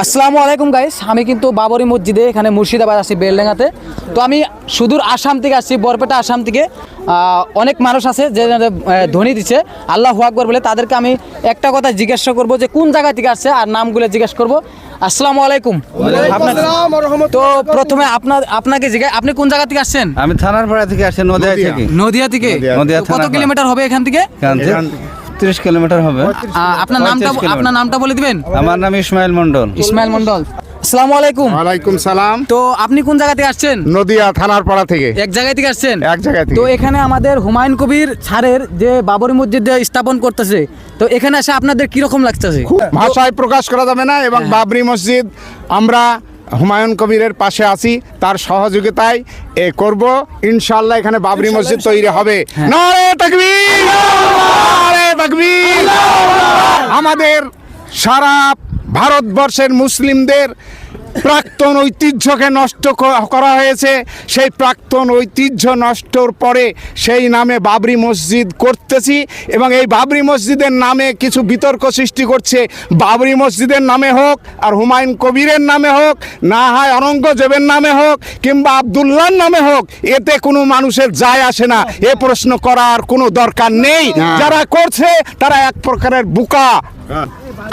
আসসালামু আলাইকুম গাইস, আমি কিন্তু বাবরি মসজিদে এখানে মুর্শিদাবাদ আসছি বেলডাঙ্গাতে। তো আমি সুদূর আসাম থেকে আসছি, বরপেটা আসাম থেকে। অনেক মানুষ আছে যে ধ্বনি দিচ্ছে আল্লাহু আকবার বলে, তাদেরকে আমি একটা কথা জিজ্ঞাসা করব যে কোন জায়গা থেকে আসছে আর নামগুলো জিজ্ঞেস করব। আসসালামু আলাইকুম। তো প্রথমে আপনাকে জিজ্ঞাসা, আপনি কোন জায়গা থেকে আসছেন? আমি থানার পাড়া থেকে আসছি, নদিয়া থেকে। নদিয়া থেকে? কত কিলোমিটার হবে এখান থেকে? 30 কিলোমিটার হবে। আপনার নামটা বলে দিবেন? আমার নাম ইসমাইল মন্ডল। ইসমাইল মন্ডল। আসসালামু আলাইকুম। ওয়ালাইকুম সালাম। তো আপনি কোন জায়গা থেকে আসছেন? নদিয়া থানার পাড়া থেকে। এক জায়গায় থেকে আসছেন? এক জায়গা থেকে। তো এখানে আমাদের হুমায়ুন কবির স্যারের যে বাবরি মসজিদ স্থাপন করতেছে, তো এখানে এসে আপনাদের কি রকম লাগতেছে? ভাষায় প্রকাশ করা যাবে না। এবং বাবরি মসজিদ আমরা হুমায়ুন কবিরের পাশে আছি, তার সহযোগিতায় করব ইনশাআল্লাহ। এখানে বাবরি মসজিদ তৈরি হবে। নারে তাকবীর, নারে তাকবীর। আমাদের সারা ভারতবর্ষের মুসলিমদের প্রাক্তন ঐতিহ্যকে নষ্ট করা হয়েছে। সেই প্রাক্তন ঐতিহ্য নষ্টর পরে সেই নামে বাবরি মসজিদ করতেছি, এবং এই বাবরি মসজিদের নামে কিছু বিতর্ক সৃষ্টি করছে। বাবরি মসজিদের নামে হোক আর হুমায়ুন কবিরের নামে হোক, না হয় অরঙ্গজেবের নামে হোক কিংবা আব্দুল্লাহর নামে হোক, এতে কোনো মানুষের যায় আসে না। এ প্রশ্ন করার কোনো দরকার নেই। যারা করছে তারা এক প্রকারের বোকা।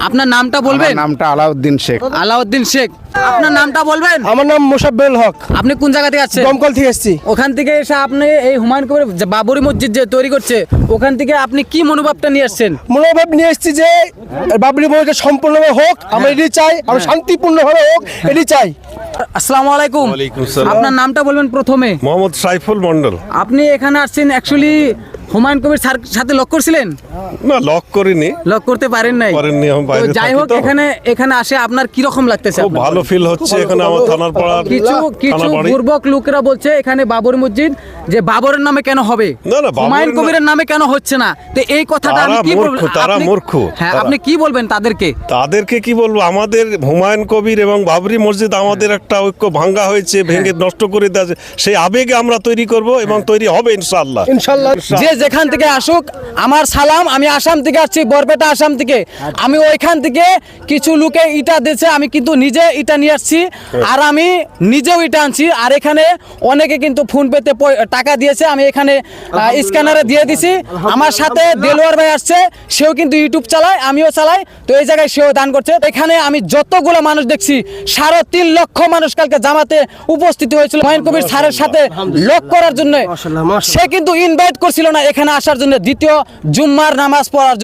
আপনার নামটা বলবেন? নামটা আলাউদ্দিন শেখ। আলাউদ্দিন শেখ। আপনার নামটা বলবেন? আমার নাম মোশাব্বেল হক। আপনি কোন জায়গা থেকে আসছেন? দমকল থেকে এসেছি। ওখান থেকে এসে আপনি এই হুমায়ুন কবির যে বাবরি মসজিদ যে তৈরি করছে, ওখান থেকে আপনি কি মনোভাবটা নিয়ে আসছেন? মনোভাব নিয়ে এসেছি যে বাবরি মসজিদ সম্পূর্ণভাবে হোক, আমরা এটি চাই, আমরা শান্তিপূর্ণভাবে হোক এটি চাই। আসসালামু আলাইকুম। ওয়ালাইকুম সালাম। আপনার নামটা বলবেন প্রথমে? মোহাম্মদ সাইফুল মন্ডল। আপনি এখানে আসছেন অ্যাকচুয়ালি হুমায়ুন কবির স্যার সাথে লক করছিলেন? না, লক করিনি। লক করতে পারেন নাই? পারেননি, আমি বাইরে তো যাই থাকি হোক, তো। এখানে আসে আপনার কি রকম লাগতেছে? খুব ভালো ফিল হচ্ছে এখানে আমার থানার পাড়ার কিছু থানার বাড়ি। পূর্বক লোকেরা বলছে এখানে বাবরি মসজিদ যে বাবরের নামে কেন হবে, না, না, বাবরের হুমায়ুন কবিরের নামে কেন হচ্ছে না? তো এই কথাটা আমি তারা কি মূর্খ, বলবো? তারা মূর্খ। হ্যাঁ, তারা। আপনি কি বলবেন তাদেরকে? তাদেরকে কি বলবো? আমাদের হুমায়ুন কবির এবং বাবরি মসজিদ আমাদের একটা ঐক্য ভাঙ্গা হয়েছে, ভেঙে নষ্ট করে দেওয়া হয়েছে। সেই আবেগে আমরা তৈরি করব এবং তৈরি হবে ইনশাআল্লাহ। ইনশাআল্লাহ। যে যেখান থেকে আসুক আমার সালাম। আমি আসাম থেকে আসছি, বরপেটা আসাম থেকে। আমি ওইখান থেকে কিছু লোকে ইটা দিয়েছে, আমি কিন্তু নিজে ইটা নিয়ে আসছি, আর আমি নিজেও ইটা আনছি। আর এখানে অনেকে কিন্তু ফোন পেতে টাকা দিয়েছে, আমি এখানে স্ক্যানারে দিয়ে দিছি। আমার সাথে দেলোয়ার ভাই আসছে, সেও কিন্তু ইউটিউব চালায়, আমিও চালাই। তো এই জায়গায় সেও দান করছে। এখানে আমি যতগুলো মানুষ দেখছি, 3.5 লক্ষ মানুষ কালকে জামাতে উপস্থিত হয়েছিল হুমায়ুন কবির স্যারের সাথে লক করার জন্য। সে কিন্তু ইনভাইট করছিল না এখানে আসার জন্য, দ্বিতীয় জুম্মার নামাজ পড়ার জন্য।